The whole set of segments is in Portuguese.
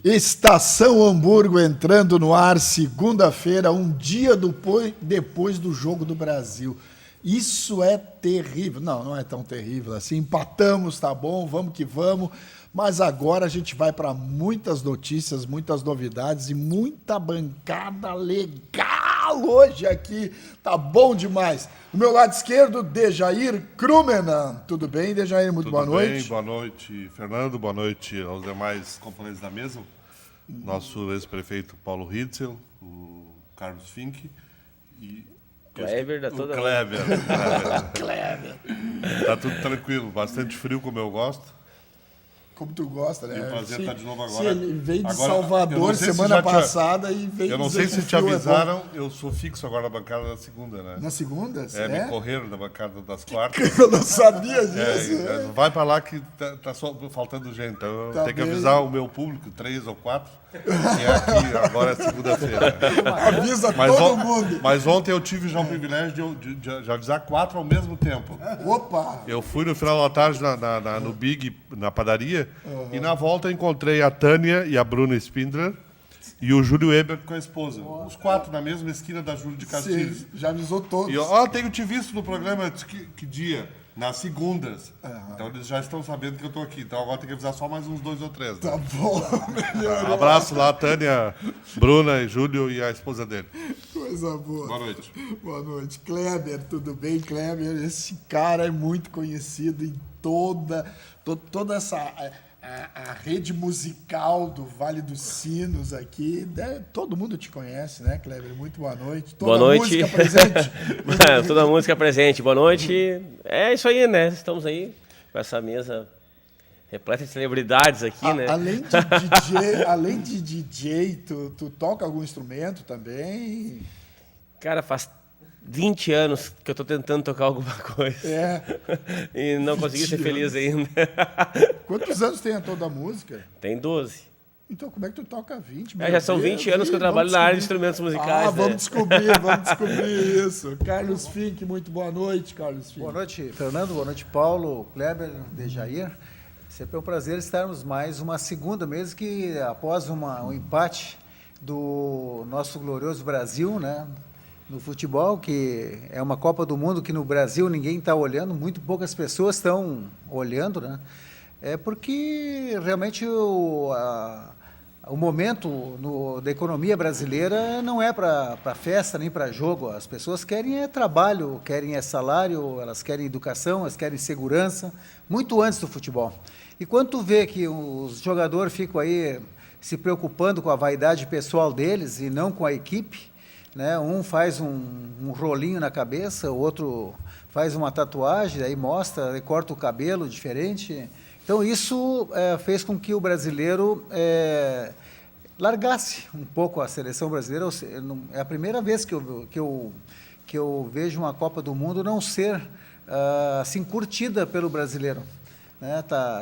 Estação Hamburgo entrando no ar, segunda-feira, um dia depois do Jogo do Brasil. Isso é terrível. Não é tão terrível assim. Empatamos, tá bom, vamos que vamos. Mas agora a gente vai para muitas notícias, muitas novidades e muita bancada legal hoje aqui. Tá bom demais. Do meu lado esquerdo, Dejair Krumenan. Tudo bem, Dejair? Muito boa noite. Tudo bem, boa noite, Fernando. Boa noite aos demais componentes da mesa. Nosso ex-prefeito Paulo Ritzel, o Carlos Fink e... Kleber da toda Kleber. Kleber. Tá tudo tranquilo, bastante frio como eu gosto. Como tu gosta, né? E o prazer estar de novo agora. Se ele veio de Salvador semana passada e veio. Eu não sei se te avisaram, eu sou fixo agora na bancada da segunda, né? Na segunda? Me correram na bancada das quartas. Eu não sabia disso. Vai pra lá que tá só faltando gente. Então eu tenho que avisar o meu público, 3 ou 4, que é aqui, agora é segunda-feira. Avisa todo mundo. Mas ontem eu tive já o privilégio de avisar 4 ao mesmo tempo. Opa! Eu fui no final da tarde no Big, na padaria, e na volta encontrei a Tânia e a Bruna Spindler e o Júlio Ebert com a esposa. Os 4 na mesma esquina da Júlio de Castilhos. Sim, já avisou todos. E eu tenho te visto no programa, que dia? Nas segundas. Então eles já estão sabendo que eu estou aqui. Então agora tem que avisar só mais uns 2 ou 3. Né? Tá bom, melhorou. Abraço lá, Tânia, Bruna e Júlio e a esposa dele. Coisa boa. Boa noite. Boa noite. Kleber, tudo bem, Kleber? Esse cara é muito conhecido em toda essa... A rede musical do Vale dos Sinos aqui, todo mundo te conhece, né, Kleber? Muito boa noite. Boa noite. Música presente. Toda música presente. Boa noite. É isso aí, né? Estamos aí com essa mesa repleta de celebridades aqui, né? Além de DJ, tu toca algum instrumento também? Cara, faz 20 anos que eu tô tentando tocar alguma coisa. E não consegui ser feliz ainda. Quantos anos tem a toda a música? Tem 12. Então como é que tu toca 20? Já são 20 anos que eu trabalho na área de instrumentos musicais. Vamos descobrir isso. Carlos Fink, muito boa noite, Carlos Fink. Boa noite, Fernando. Boa noite, Paulo, Kleber, Dejair. Sempre é um prazer estarmos mais uma segunda, mesmo que após um empate do nosso glorioso Brasil, né? No futebol, que é uma Copa do Mundo que no Brasil ninguém está olhando, muito poucas pessoas estão olhando, né? É porque realmente o momento da economia brasileira não é para festa nem para jogo. As pessoas querem trabalho, querem salário, elas querem educação, elas querem segurança, muito antes do futebol. E quando tu vê que os jogadores ficam aí se preocupando com a vaidade pessoal deles e não com a equipe, né? Um faz um rolinho na cabeça, o outro faz uma tatuagem, aí mostra, aí corta o cabelo diferente. Então isso fez com que o brasileiro largasse um pouco a seleção brasileira. É a primeira vez que eu vejo uma Copa do Mundo não ser assim curtida pelo brasileiro.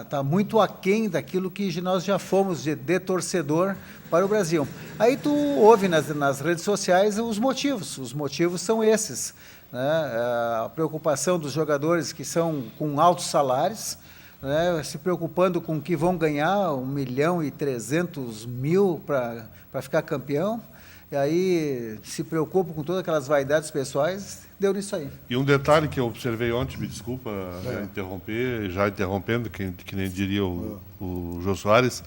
Tá muito aquém daquilo que nós já fomos de torcedor para o Brasil. Aí tu ouve nas redes sociais os motivos são esses, né? A preocupação dos jogadores que são com altos salários, né? Se preocupando com o que vão ganhar, 1.300.000 para ficar campeão, e aí se preocupam com todas aquelas vaidades pessoais, deu nisso aí. E um detalhe que eu observei ontem, me desculpa já interrompendo, que nem diria o Jô Soares,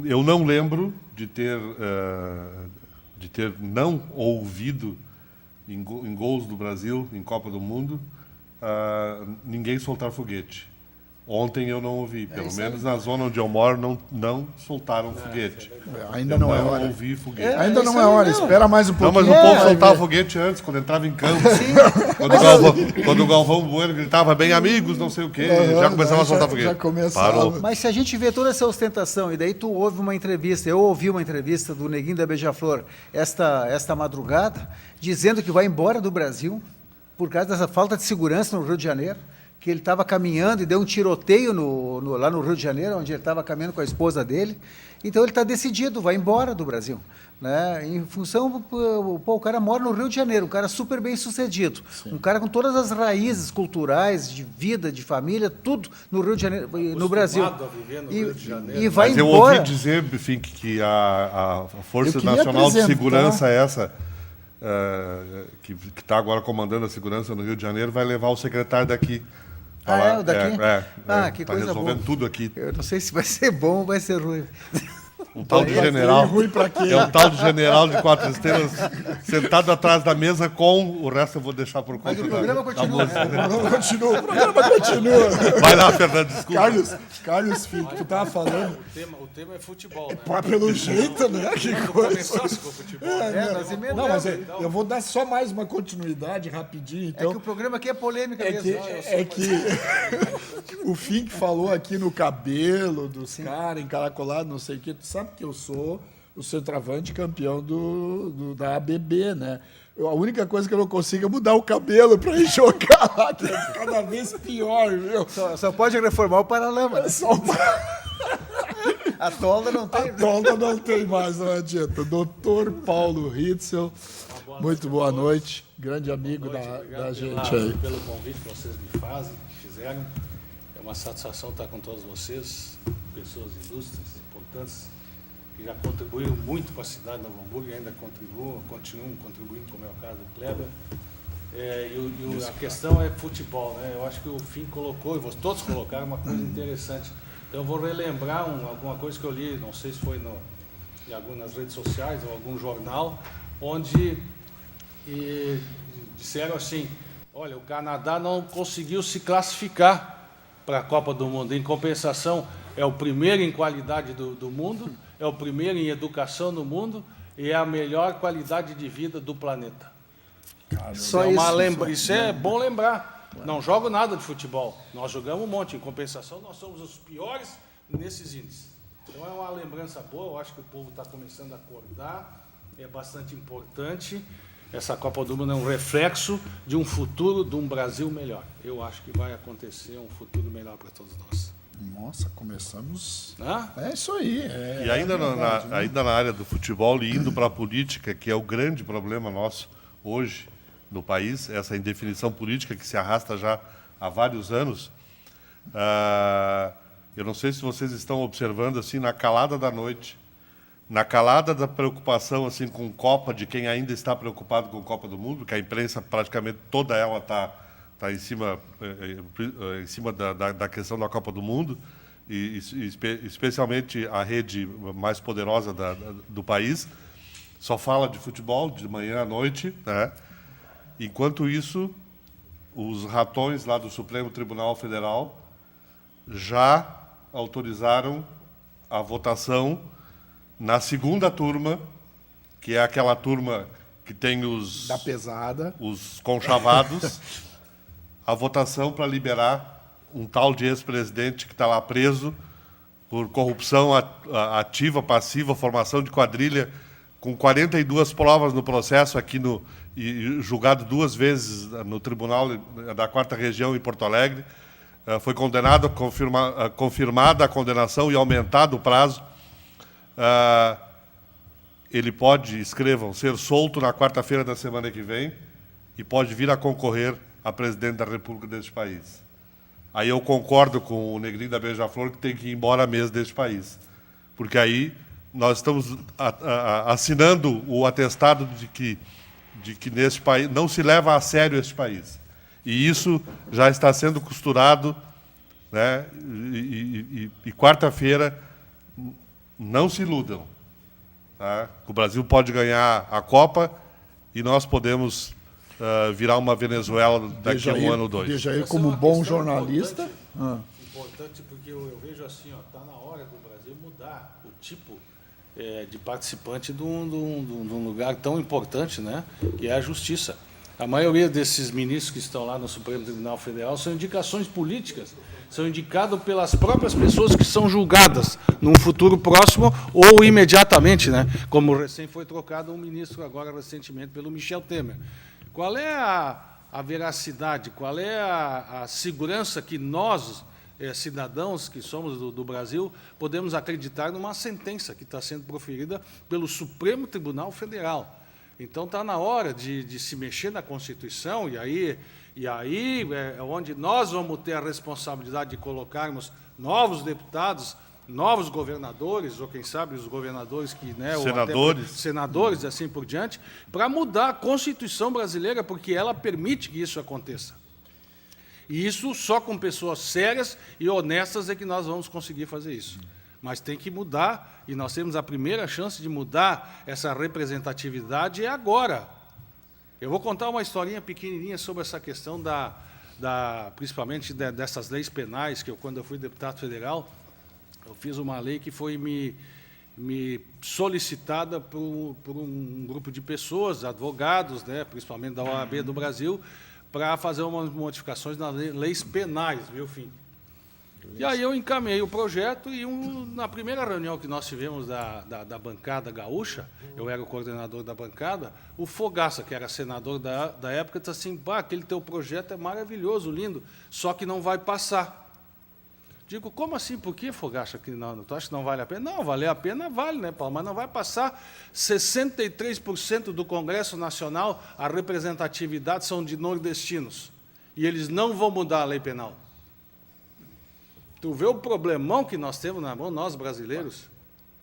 eu não lembro de ter não ouvido em gols do Brasil, em Copa do Mundo, ninguém soltar foguete. Ontem eu não ouvi, pelo menos na zona onde eu moro, não soltaram foguete. Ainda não é hora. Ouvi foguete. Ainda não é hora, espera mais um pouquinho. Não, mas o povo soltava foguete antes, quando entrava em campo. Quando o Galvão Bueno gritava bem amigos, não sei o quê, já começava a soltar foguete. Parou. Mas se a gente vê toda essa ostentação, e daí tu ouve uma entrevista, eu ouvi uma entrevista do Neguinho da Beija-Flor esta madrugada, dizendo que vai embora do Brasil, por causa dessa falta de segurança no Rio de Janeiro, que ele estava caminhando e deu um tiroteio lá no Rio de Janeiro, onde ele estava caminhando com a esposa dele. Então ele está decidido, vai embora do Brasil. Né? Em função, o cara mora no Rio de Janeiro, um cara super bem sucedido, um cara com todas as raízes culturais, de vida, de família, tudo no Rio de Janeiro, no Brasil. A viver no Rio de Janeiro. E vai Mas embora. eu ouvi dizer, Fink, que a Força Eu queria Nacional de apresentar- Segurança, essa, que está agora comandando a segurança no Rio de Janeiro, vai levar o secretário daqui. O daqui? Que tá coisa resolvendo boa. tudo aqui. Eu não sei se vai ser bom ou vai ser ruim. Um tal de Vai ser general. ruim pra quê? É um tal de general de 4 estrelas sentado atrás da mesa com o resto eu vou deixar por conta. Mas o programa continua. Né? O programa continua. Vai lá, Fernando, desculpa. Carlos Fink, tu tava falando. O tema é futebol, né? Pá, pelo jeito, né? Que coisa. Começasse com o futebol. Nós emendamos. Não, mas eu vou dar só mais uma continuidade rapidinho. É Então, que o programa aqui é polêmica É mesmo. que o Fink falou aqui no cabelo dos caras, encaracolado, não sei o quê. Tu sabe que eu sou o centroavante campeão da ABB, né? A única coisa que eu não consigo é mudar o cabelo para ir jogar lá, que é cada vez pior, viu? Só pode reformar o Paralama. Né? Só A tolda não tem. a tolda não tem mais, não adianta. Doutor Paulo Ritzel, muito boa noite. Grande amigo da gente aí. Pelo convite que vocês me fizeram. É uma satisfação estar com todos vocês, pessoas ilustres, importantes, que já contribuíram muito para a cidade de Novo Hamburgo e ainda continuam contribuindo, como é o caso do Kleber. A questão é futebol, né? Eu acho que o Fink colocou, e todos colocaram, uma coisa interessante. Então eu vou relembrar alguma coisa que eu li, não sei se foi nas redes sociais ou algum jornal, onde disseram assim, olha, o Canadá não conseguiu se classificar para a Copa do Mundo. Em compensação, é o primeiro em qualidade do mundo, é o primeiro em educação no mundo e é a melhor qualidade de vida do planeta. Só Isso é bom lembrar. Não jogo nada de futebol. Nós jogamos um monte. Em compensação, nós somos os piores nesses índices. Então é uma lembrança boa. Eu acho que o povo está começando a acordar. É bastante importante. Essa Copa do Mundo é um reflexo de um futuro de um Brasil melhor. Eu acho que vai acontecer um futuro melhor para todos nós. Nossa, começamos. Né? É isso aí. E ainda na área do futebol e indo para a política, que é o grande problema nosso hoje no país, essa indefinição política que se arrasta já há vários anos. Eu não sei se vocês estão observando assim na calada da noite, na calada da preocupação assim com Copa, de quem ainda está preocupado com Copa do Mundo, que a imprensa praticamente toda ela está em cima da questão da Copa do Mundo, e especialmente a rede mais poderosa do país, só fala de futebol de manhã à noite, né? Enquanto isso, os ratões lá do Supremo Tribunal Federal já autorizaram a votação na segunda turma, que é aquela turma que tem Da pesada. os conchavados, a votação para liberar um tal de ex-presidente que está lá preso por corrupção ativa, passiva, formação de quadrilha, com 42 provas no processo aqui e julgado 2 vezes no Tribunal da 4ª Região em Porto Alegre. Foi condenado, confirmada a condenação e aumentado o prazo. Ele pode, escrevam, ser solto na quarta-feira da semana que vem e pode vir a concorrer a presidente da República deste país. Aí eu concordo com o Negrinho da Beija-Flor que tem que ir embora mesmo deste país. Porque aí nós estamos assinando o atestado de que neste país não se leva a sério este país. E isso já está sendo costurado, né? E quarta-feira, não se iludam. Tá? O Brasil pode ganhar a Copa e nós podemos virar uma Venezuela daqui a um ano ou 2. Dejair, Essa é como uma bom questão jornalista. Importante porque eu vejo assim, está na hora do Brasil mudar o tipo de participante de um lugar tão importante, né, que é a justiça. A maioria desses ministros que estão lá no Supremo Tribunal Federal são indicações políticas, são indicados pelas próprias pessoas que são julgadas num futuro próximo ou imediatamente, né? Como recém foi trocado um ministro agora recentemente pelo Michel Temer. Qual é a veracidade, qual é a segurança que nós, cidadãos que somos do Brasil, podemos acreditar numa sentença que está sendo proferida pelo Supremo Tribunal Federal. Então, está na hora de se mexer na Constituição, e aí é onde nós vamos ter a responsabilidade de colocarmos novos deputados, novos governadores, ou quem sabe os governadores que... Né, senadores. Senadores, assim por diante, para mudar a Constituição brasileira, porque ela permite que isso aconteça. E isso só com pessoas sérias e honestas é que nós vamos conseguir fazer isso. Mas tem que mudar, e nós temos a primeira chance de mudar essa representatividade agora. Eu vou contar uma historinha pequenininha sobre essa questão principalmente dessas leis penais, que quando eu fui deputado federal, eu fiz uma lei que foi me solicitada por um grupo de pessoas, advogados, né, principalmente da OAB do Brasil, para fazer umas modificações nas leis penais, viu, Fink? E aí eu encaminhei o projeto e na primeira reunião que nós tivemos da bancada gaúcha, eu era o coordenador da bancada, o Fogaça, que era senador da época, disse assim, aquele teu projeto é maravilhoso, lindo, só que não vai passar. Digo, como assim? Por que, Fogaça? Tu acha que não vale a pena? Não, valer a pena vale, né, Paulo? Mas não vai passar. 63% do Congresso Nacional, a representatividade são de nordestinos. E eles não vão mudar a lei penal. Tu vê o problemão que nós temos na mão, nós brasileiros?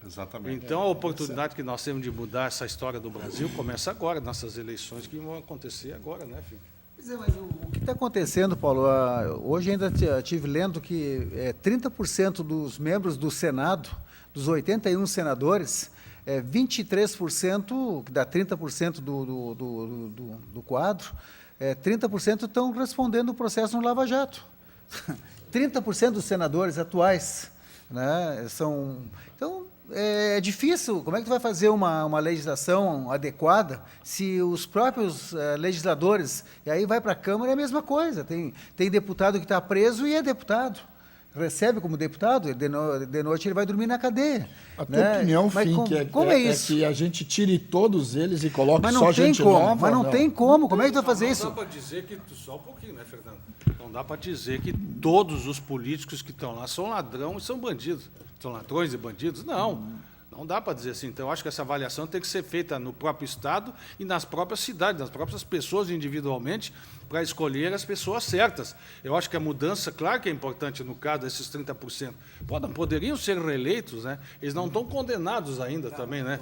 Exatamente. Então, a oportunidade que nós temos de mudar essa história do Brasil começa agora, nessas eleições que vão acontecer agora, né, filho? Pois é, mas o que está acontecendo, Paulo, hoje ainda estive lendo que 30% dos membros do Senado, dos 81 senadores, 23%, que dá 30% do quadro, 30% estão respondendo o processo no Lava Jato. 30% dos senadores atuais, né, são... Então, é difícil. Como é que tu vai fazer uma legislação adequada se os próprios legisladores... E aí vai para a Câmara, é a mesma coisa. Tem deputado que está preso e é deputado. Recebe como deputado, de noite ele vai dormir na cadeia. A tua opinião, Fink, é que a gente tire todos eles e coloque só gente nova? Mas não tem como. Como é que tu vai fazer isso? Não dá para dizer que... Só um pouquinho, né, Fernando? Não dá para dizer que todos os políticos que estão lá são ladrão e são bandidos. São ladrões e bandidos? Não. Não dá para dizer assim. Então, eu acho que essa avaliação tem que ser feita no próprio Estado e nas próprias cidades, nas próprias pessoas individualmente, para escolher as pessoas certas. Eu acho que a mudança, claro que é importante no caso desses 30%. Poderiam ser reeleitos, né? Eles não estão condenados ainda também, né?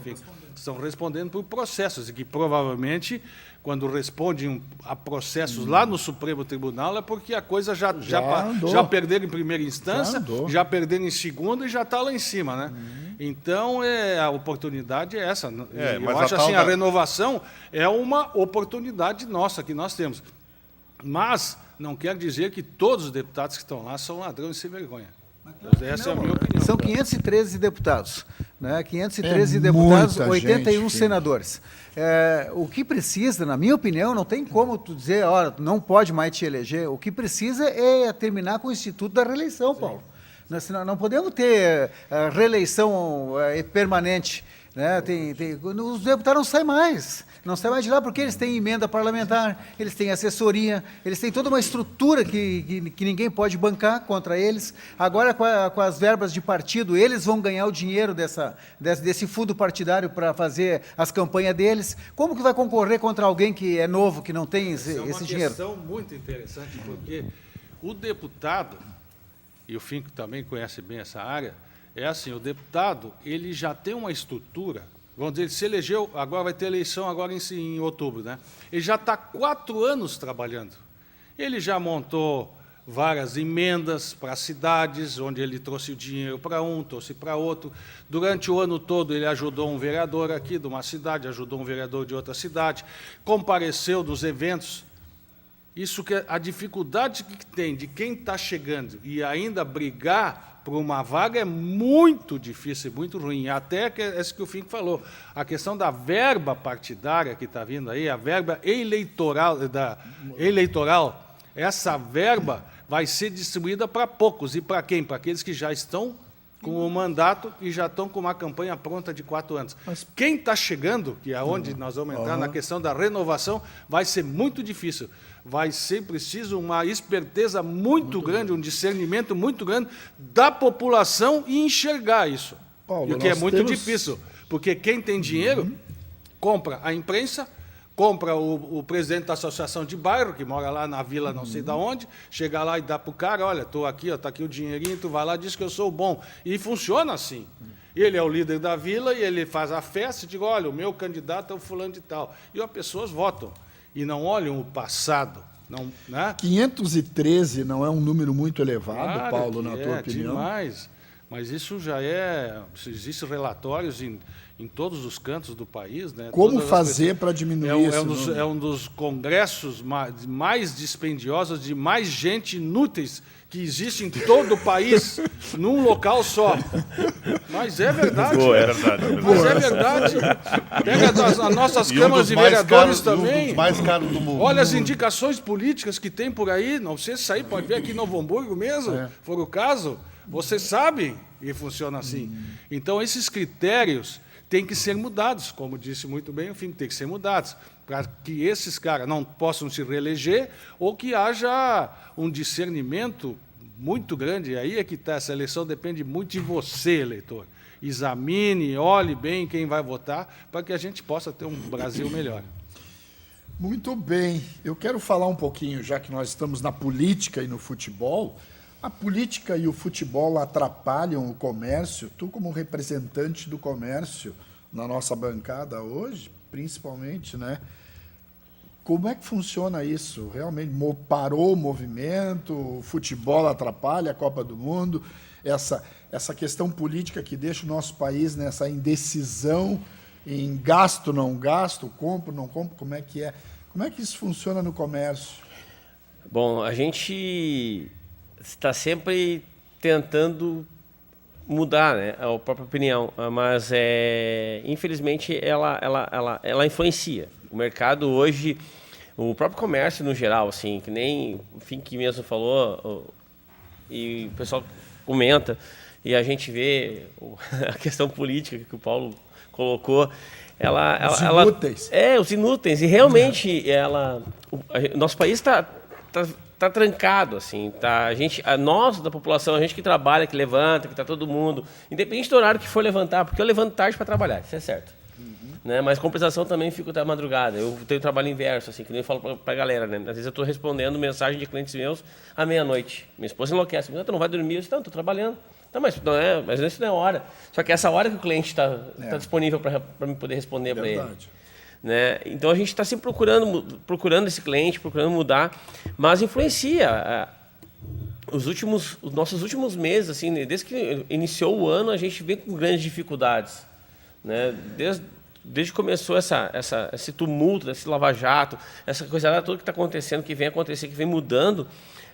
Estão respondendo por processos, e que provavelmente, quando respondem a processos lá no Supremo Tribunal, é porque a coisa já perderam em primeira instância, já perderam em segunda e já está lá em cima, né? Então, a oportunidade é essa. Eu acho assim, a renovação é uma oportunidade nossa que nós temos. Mas não quer dizer que todos os deputados que estão lá são ladrões sem vergonha. Essa é a minha opinião. São 513 deputados, né? 513 deputados, 81 senadores. O que precisa, na minha opinião, não tem como tu dizer, olha, não pode mais te eleger. O que precisa é terminar com o Instituto da Reeleição, Paulo. Nós não podemos ter reeleição permanente. Né? Os deputados não saem mais. Não saem mais de lá porque eles têm emenda parlamentar, eles têm assessoria, eles têm toda uma estrutura que ninguém pode bancar contra eles. Agora, com as verbas de partido, eles vão ganhar o dinheiro desse fundo partidário para fazer as campanhas deles. Como que vai concorrer contra alguém que é novo, que não tem esse dinheiro? É uma questão muito interessante, porque o deputado, e o Fink também conhece bem essa área, é assim, o deputado ele já tem uma estrutura. Vamos dizer, ele se elegeu, agora vai ter eleição agora em outubro, né? Ele já está 4 anos trabalhando. Ele já montou várias emendas para cidades, onde ele trouxe o dinheiro para um, trouxe para outro. Durante o ano todo, ele ajudou um vereador aqui de uma cidade, ajudou um vereador de outra cidade, compareceu dos eventos. Isso que a dificuldade que tem de quem está chegando e ainda brigar por uma vaga é muito difícil, muito ruim. Até essa que o Fink falou, a questão da verba partidária que está vindo aí, a verba eleitoral, essa verba vai ser distribuída para poucos. E para quem? Para aqueles que já estão com o mandato e já estão com uma campanha pronta de 4 anos. Quem está chegando, que é onde nós vamos entrar na questão da renovação, vai ser muito difícil. Vai ser preciso uma esperteza muito grande, um discernimento muito grande da população e enxergar isso. Paulo, e o que é nós muito temos- difícil, porque quem tem dinheiro compra a imprensa, compra o presidente da associação de bairro, que mora lá na vila não sei da onde, chega lá e dá para o cara, olha, estou aqui, está aqui o dinheirinho, tu vai lá e diz que eu sou bom. E funciona assim. Ele é o líder da vila e ele faz a festa e diz, olha, o meu candidato é o fulano de tal. E as pessoas votam e não olham o passado. Não, né? 513 não é um número muito elevado, Claro Paulo, que na tua é, opinião? demais. Mas isso já é... Existem relatórios em todos os cantos do país. Né? Como Todas as fazer pessoas- para diminuir esse número? é um dos congressos mais dispendiosos, de mais gente inúteis que existe em todo o país, num local só. Mas é verdade. Boa, é verdade. Mas é verdade. Pega as nossas E um câmaras dos de mais vereadores caros, também. um dos mais caros do mundo. Olha as indicações políticas que tem por aí, não sei se aí pode ver aqui em Novo Hamburgo mesmo, for o caso, vocês sabem que funciona assim. Então, esses critérios têm que ser mudados, como disse muito bem o Fink, tem que ser mudados, para que esses caras não possam se reeleger ou que haja um discernimento muito grande. Aí é que está, essa eleição depende muito de você, eleitor. Examine, olhe bem quem vai votar, para que a gente possa ter um Brasil melhor. Muito bem. Eu quero falar um pouquinho, já que nós estamos na política e no futebol. A política e o futebol atrapalham o comércio? Tu, como representante do comércio na nossa bancada hoje, principalmente, né? Como é que funciona isso? Realmente parou o movimento, o futebol atrapalha a Copa do Mundo, essa questão política que deixa o nosso país nessa indecisão em gasto, não gasto, compro, não compro, como é que é? Como é que isso funciona no comércio? Bom, a gente está sempre tentando mudar, né, a própria opinião, mas infelizmente ela influencia. O mercado hoje, o próprio comércio no geral, assim, que nem o Fink mesmo falou, e o pessoal comenta, e a gente vê a questão política que o Paulo colocou, Os inúteis. os inúteis, e realmente o nosso país está trancado, assim, tá? Nós da população, a gente que trabalha, que levanta, que está todo mundo, independente do horário que for levantar, porque eu levanto tarde para trabalhar, isso é certo. Né? Mas compensação também fico até madrugada. Eu tenho trabalho inverso, assim, que nem eu falo para a galera, né? Às vezes eu estou respondendo mensagem de clientes meus à meia-noite. Minha esposa enlouquece, tu não vai dormir? Eu disse, não, estou trabalhando. Tá, mas isso não é hora. Só que essa hora que o cliente está disponível para me poder responder para ele. Verdade. Né? Então a gente está sempre procurando esse cliente, procurando mudar, mas influencia. Os nossos últimos meses, assim, desde que iniciou o ano, a gente vem com grandes dificuldades, né? Desde que começou esse tumulto, esse lava-jato, essa coisa toda que está acontecendo, que vem acontecer, que vem mudando,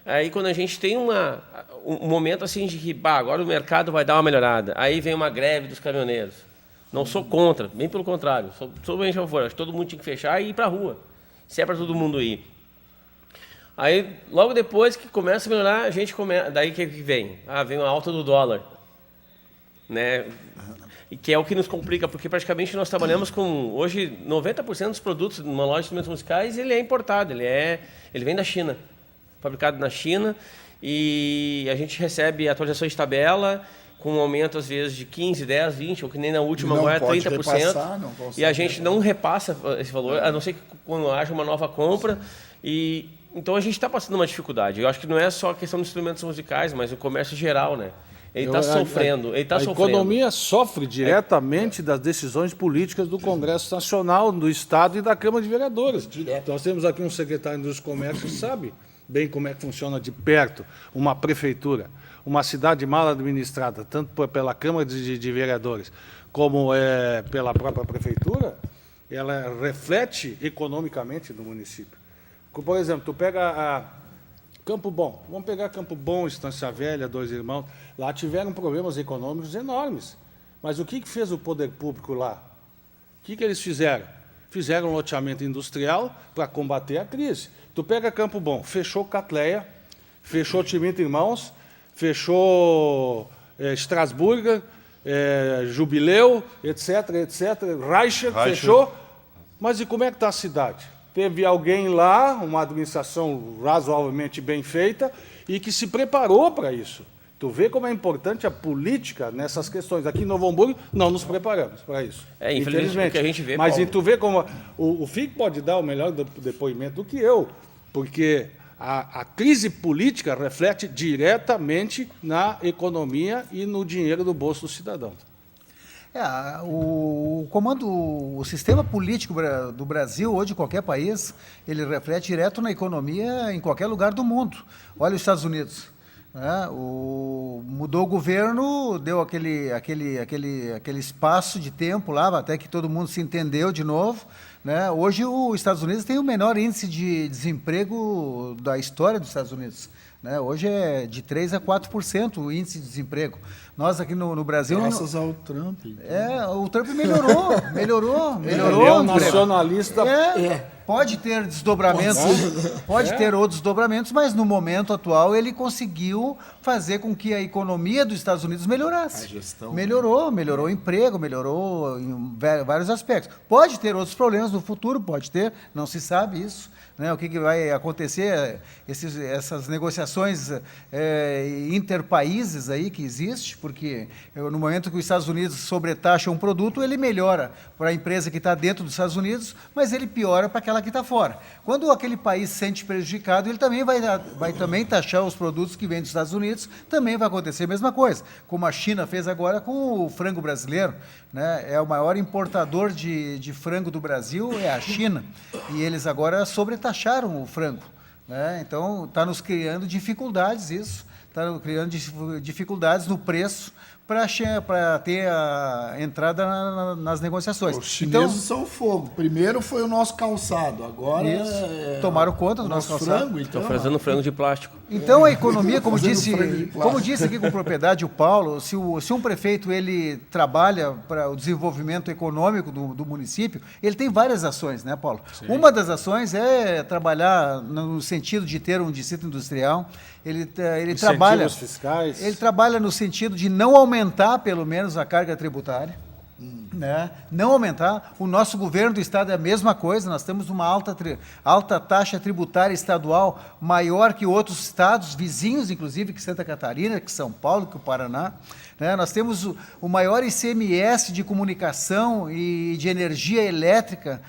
aí quando a gente tem um momento assim de que agora o mercado vai dar uma melhorada, aí vem uma greve dos caminhoneiros. Não sou contra, bem pelo contrário, sou bem a favor. Acho que todo mundo tinha que fechar e ir para a rua, se é para todo mundo ir. Aí, logo depois que começa a melhorar, a gente começa. Daí que vem? Vem uma alta do dólar. Né? E que é o que nos complica, porque praticamente nós trabalhamos com... Hoje, 90% dos produtos numa loja de instrumentos musicais, ele é importado, ele vem da China. Fabricado na China. E a gente recebe atualizações de tabela, com um aumento, às vezes, de 15%, 10%, 20%, ou que nem na última agora é 30%. Repassar, não consegue. E a gente não repassa esse valor, a não ser que quando haja uma nova compra. Então a gente está passando uma dificuldade. Eu acho que não é só a questão dos instrumentos musicais, mas o comércio geral, né? Ele está sofrendo. A economia sofre diretamente das decisões políticas do Congresso Nacional, do Estado e da Câmara de Vereadores. Nós temos aqui um secretário dos Comércios que sabe bem como é que funciona de perto uma prefeitura, uma cidade mal administrada, tanto pela Câmara de Vereadores como pela própria prefeitura, ela reflete economicamente no município. Por exemplo, tu pega Campo Bom, vamos pegar Campo Bom, Estância Velha, Dois Irmãos, lá tiveram problemas econômicos enormes. Mas o que fez o poder público lá? O que eles fizeram? Fizeram um loteamento industrial para combater a crise. Tu pega Campo Bom, fechou Catleia, fechou Timito Irmãos, fechou Strasburger, Jubileu, etc. Reicher fechou. Mas e como é que está a cidade? Teve alguém lá, uma administração razoavelmente bem feita, e que se preparou para isso. Tu vê como é importante a política nessas questões. Aqui em Novo Hamburgo, não nos preparamos para isso. Infelizmente, o que a gente vê, Mas Paulo, tu vê como o FIC pode dar o melhor depoimento do que eu, porque a crise política reflete diretamente na economia e no dinheiro do bolso do cidadão. O sistema político do Brasil ou de qualquer país, ele reflete direto na economia em qualquer lugar do mundo. Olha os Estados Unidos. Mudou o governo, deu aquele espaço de tempo lá, até que todo mundo se entendeu de novo. Né? Hoje, os Estados Unidos tem o menor índice de desemprego da história dos Estados Unidos. Né? Hoje é de 3% a 4% o índice de desemprego. Nós aqui no Brasil... Graças ao Trump. Então. O Trump melhorou. Ele é um nacionalista. Pode ter desdobramentos, pode ter outros desdobramentos, mas no momento atual ele conseguiu fazer com que a economia dos Estados Unidos melhorasse. A gestão. Melhorou o emprego, melhorou em vários aspectos. Pode ter outros problemas no futuro, pode ter, não se sabe isso. Né, o que vai acontecer, essas negociações interpaíses aí que existe, porque no momento que os Estados Unidos sobretaxam um produto, ele melhora para a empresa que está dentro dos Estados Unidos, mas ele piora para aquela que está fora. Quando aquele país se sente prejudicado, ele também vai também taxar os produtos que vêm dos Estados Unidos, também vai acontecer a mesma coisa, como a China fez agora com o frango brasileiro. Né, é o maior importador de frango do Brasil, é a China, e eles agora sobretaxaram o frango. Né, então, está nos criando dificuldades isso, está criando dificuldades no preço para ter a entrada nas negociações. Os chineses são fogo. Primeiro foi o nosso calçado, agora tomaram conta do nosso calçado. Frango, então, estão fazendo frango de plástico. Então a economia, como disse frango aqui com propriedade o Paulo, se um prefeito ele trabalha para o desenvolvimento econômico do município, ele tem várias ações, né, Paulo? Sim. Uma das ações é trabalhar no sentido de ter um distrito industrial. Ele trabalha fiscais. Ele trabalha no sentido de não aumentar, pelo menos, a carga tributária. Né? Não aumentar. O nosso governo do estado é a mesma coisa. Nós temos uma alta taxa tributária estadual maior que outros estados, vizinhos, inclusive, que Santa Catarina, que São Paulo, que o Paraná. Né? Nós temos o maior ICMS de comunicação e de energia elétrica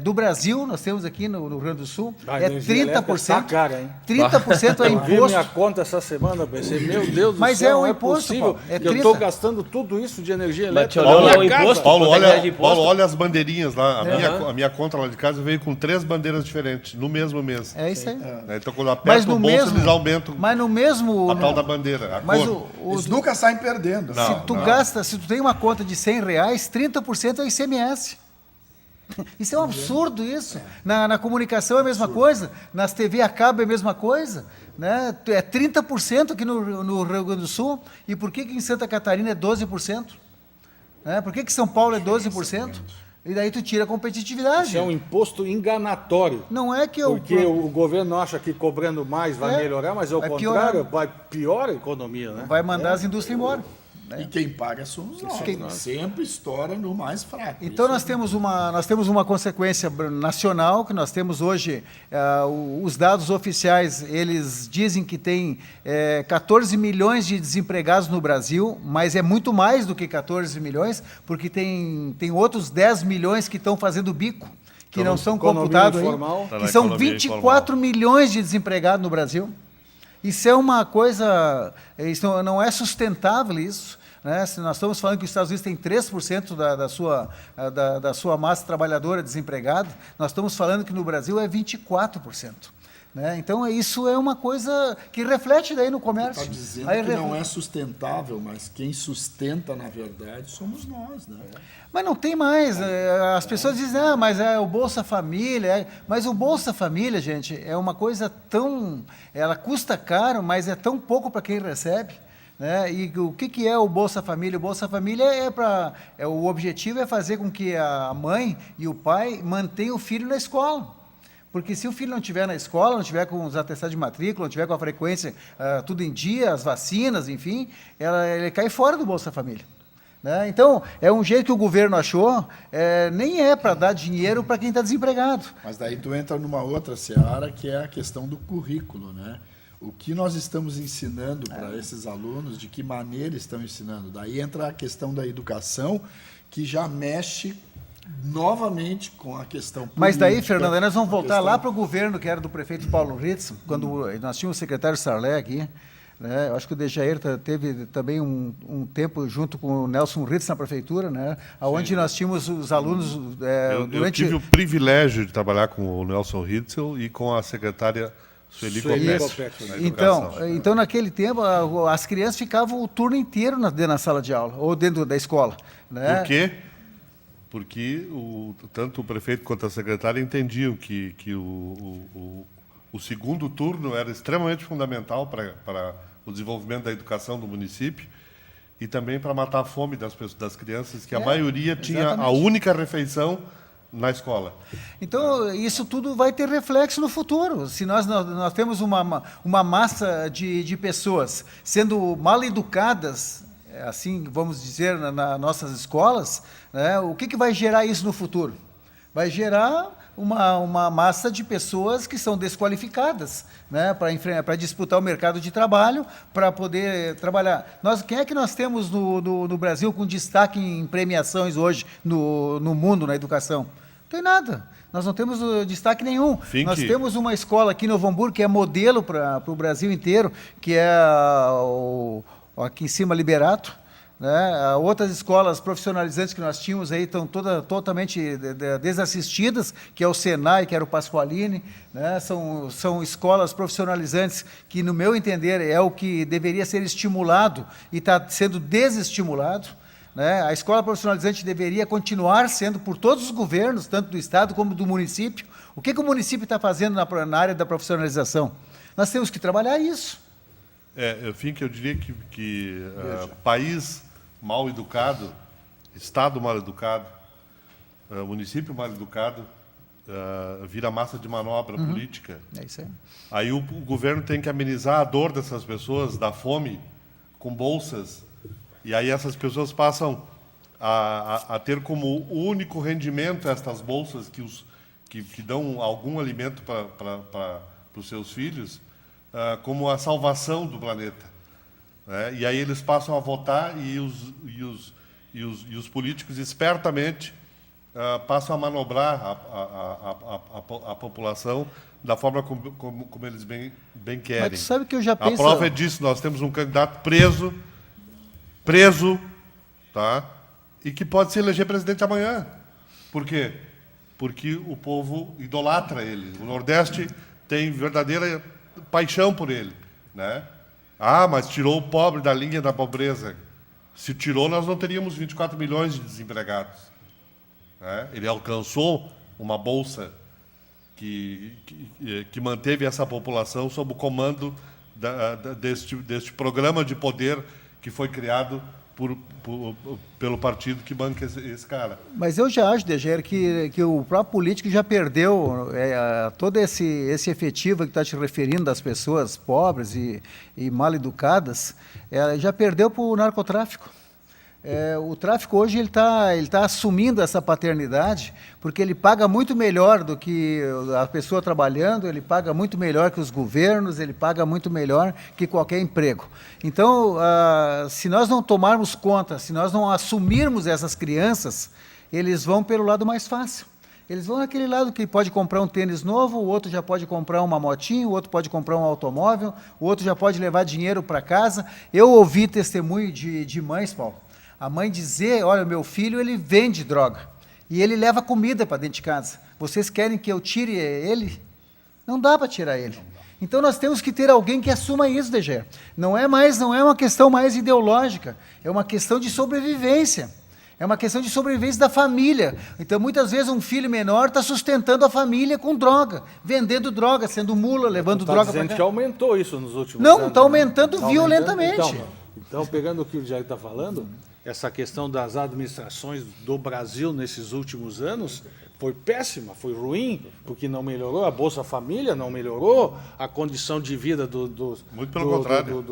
do Brasil. Nós temos aqui no Rio Grande do Sul. É 30%. Tá cara, hein? 30% é Eu vi imposto. minha conta essa semana, pensei, meu Deus do Mas céu, é um não imposto, possível Paulo. É que eu 30. estou gastando tudo isso de energia elétrica. Paulo, na é o minha casa. imposto. Paulo, Quanto é de imposto? Paulo, olha as bandeirinhas lá. A minha conta lá de casa veio com 3 bandeiras diferentes no mesmo mês. É isso aí. Então, quando aperta o bolso, eles aumentam Mas no mesmo... a tal da bandeira, a Mas cor. Eles nunca saem perdendo. Se tu tem uma conta de R$100, 30% é ICMS. Isso é um absurdo, isso. Na comunicação é a mesma coisa, nas TV a cabo é a mesma coisa. Né? É 30% aqui no Rio Grande do Sul, e por que em Santa Catarina é 12%? Né? Por que São Paulo é 12%? E daí tu tira a competitividade. Isso é um imposto enganatório. Não é que Porque o governo acha que cobrando mais vai melhorar, mas ao contrário, vai piorar a economia. Né? Vai mandar as indústrias embora. E quem paga somos nós. Sempre estoura no mais fraco. Então nós temos uma consequência nacional, que nós temos hoje, os dados oficiais, eles dizem que tem 14 milhões de desempregados no Brasil, mas é muito mais do que 14 milhões, porque tem outros 10 milhões que estão fazendo bico, que não são computados aí, que são 24 milhões de desempregados no Brasil. Isso é uma coisa, isso não é sustentável isso. Né? Se nós estamos falando que os Estados Unidos têm 3% da sua massa trabalhadora desempregada, nós estamos falando que no Brasil é 24%. Né? Então, isso é uma coisa que reflete daí no comércio. Está dizendo que não é sustentável, mas quem sustenta, na verdade, somos nós. Né? Mas não tem mais. As pessoas dizem, mas é o Bolsa Família. Mas o Bolsa Família, gente, é uma coisa tão... Ela custa caro, mas é tão pouco para quem recebe. Né? E o que é o Bolsa Família? O Bolsa Família o objetivo é fazer com que a mãe e o pai mantenham o filho na escola. Porque se o filho não estiver na escola, não estiver com os atestados de matrícula, não estiver com a frequência tudo em dia, as vacinas, enfim, ele cai fora do Bolsa Família. Né? Então, é um jeito que o governo achou, nem é para dar dinheiro para quem está desempregado. Mas daí tu entra numa outra seara, que é a questão do currículo, né? O que nós estamos ensinando para esses alunos, de que maneira estão ensinando. Daí entra a questão da educação, que já mexe novamente com a questão política. Mas daí, Fernando, nós vamos voltar lá para o governo, que era do prefeito Paulo Ritz, quando nós tínhamos o secretário Sarlé aqui. Né? Eu acho que o Dejair teve também um tempo junto com o Nelson Ritz na prefeitura, né? Onde nós tínhamos os alunos... Eu tive o privilégio de trabalhar com o Nelson Ritzel e com a secretária Sueli Copete. Então, naquele tempo, as crianças ficavam o turno inteiro dentro da sala de aula, ou dentro da escola. Né? Por quê? Porque tanto o prefeito quanto a secretária entendiam que o segundo turno era extremamente fundamental para o desenvolvimento da educação do município e também para matar a fome das crianças, que a maioria tinha a única refeição na escola. Então, isso tudo vai ter reflexo no futuro. Se nós temos uma massa de pessoas sendo mal educadas, assim vamos dizer, nas nossas escolas, né, o que vai gerar isso no futuro? Vai gerar uma massa de pessoas que são desqualificadas, né, para disputar o mercado de trabalho, para poder trabalhar. Quem é que nós temos no Brasil com destaque em premiações hoje no mundo, na educação? Não tem nada. Nós não temos destaque nenhum. Nós temos uma escola aqui no Novo Hamburgo que é modelo para o Brasil inteiro, que é aqui em cima, Liberato. Né? Outras escolas profissionalizantes que nós tínhamos aí estão totalmente desassistidas, que é o Senai, que era o Pasqualini. Né? São escolas profissionalizantes que, no meu entender, é o que deveria ser estimulado e está sendo desestimulado. Né? A escola profissionalizante deveria continuar sendo por todos os governos, tanto do Estado como do município. O que o município está fazendo na área da profissionalização? Nós temos que trabalhar isso. Enfim, que eu diria que país mal educado, Estado mal educado, município mal educado, vira massa de manobra política. É isso aí. Aí o governo tem que amenizar a dor dessas pessoas, da fome, com bolsas. E aí essas pessoas passam a ter como único rendimento estas bolsas que dão algum alimento para os seus filhos, como a salvação do planeta. Né? E aí eles passam a votar e os políticos espertamente passam a manobrar a população da forma como eles bem querem. Mas tu sabe que eu já penso... A prova é disso, nós temos um candidato preso, tá? E que pode se eleger presidente amanhã. Por quê? Porque o povo idolatra ele. O Nordeste tem verdadeira paixão por ele. Né? Mas tirou o pobre da linha da pobreza. Se tirou, nós não teríamos 24 milhões de desempregados. Né? Ele alcançou uma bolsa que manteve essa população sob o comando deste programa de poder que foi criado pelo partido que banca esse cara. Mas eu já acho, Dejair, que o próprio político já perdeu todo esse efetivo que está te referindo das pessoas pobres e mal educadas, já perdeu para o narcotráfico. O tráfico hoje ele tá assumindo essa paternidade, porque ele paga muito melhor do que a pessoa trabalhando, ele paga muito melhor que os governos, ele paga muito melhor que qualquer emprego. Então, se nós não tomarmos conta, se nós não assumirmos essas crianças, eles vão pelo lado mais fácil. Eles vão naquele lado que pode comprar um tênis novo, o outro já pode comprar uma motinha, o outro pode comprar um automóvel, o outro já pode levar dinheiro para casa. Eu ouvi testemunho de mães, Paulo, a mãe dizer, olha, meu filho, ele vende droga, e ele leva comida para dentro de casa. Vocês querem que eu tire ele? Não dá para tirar ele. Então nós temos que ter alguém que assuma isso, DG. Não é uma questão mais ideológica, é uma questão de sobrevivência. É uma questão de sobrevivência da família. Então, muitas vezes, um filho menor está sustentando a família com droga, vendendo droga, sendo mula, levando droga para dizendo que aumentou isso nos últimos anos. Não, está aumentando violentamente. Então, pegando o que o Jair está falando, essa questão das administrações do Brasil nesses últimos anos foi péssima, foi ruim, porque não melhorou, a Bolsa Família não melhorou, a condição de vida Muito pelo contrário.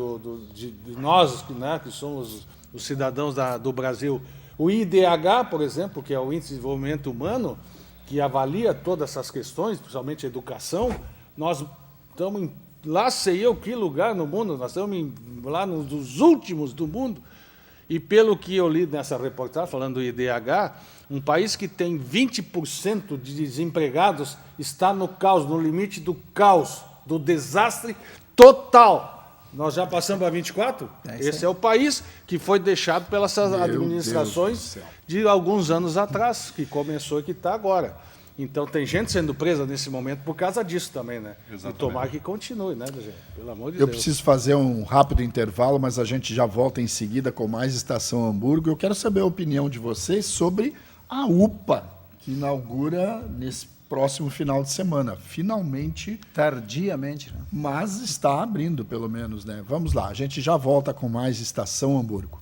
de nós, né, que somos os cidadãos do Brasil. O IDH, por exemplo, que é o Índice de Desenvolvimento Humano, que avalia todas essas questões, principalmente a educação, nós estamos em, lá sei eu que lugar no mundo, nós estamos lá nos dos últimos do mundo. E pelo que eu li nessa reportagem, falando do IDH, um país que tem 20% de desempregados está no caos, no limite do caos, do desastre total. Nós já passamos para 24? Esse é o país que foi deixado pelas administrações de alguns anos atrás, que começou e que está agora. Então, tem gente sendo presa nesse momento por causa disso também, né? Exatamente. E tomar que continue, né, gente? Pelo amor de Eu Deus. preciso fazer um rápido intervalo, mas a gente já volta em seguida com mais Estação Hamburgo. Eu quero saber a opinião de vocês sobre a UPA, que inaugura nesse próximo final de semana. Finalmente, Tardiamente, né? mas está abrindo, pelo menos, né? Vamos lá, a gente já volta com mais Estação Hamburgo.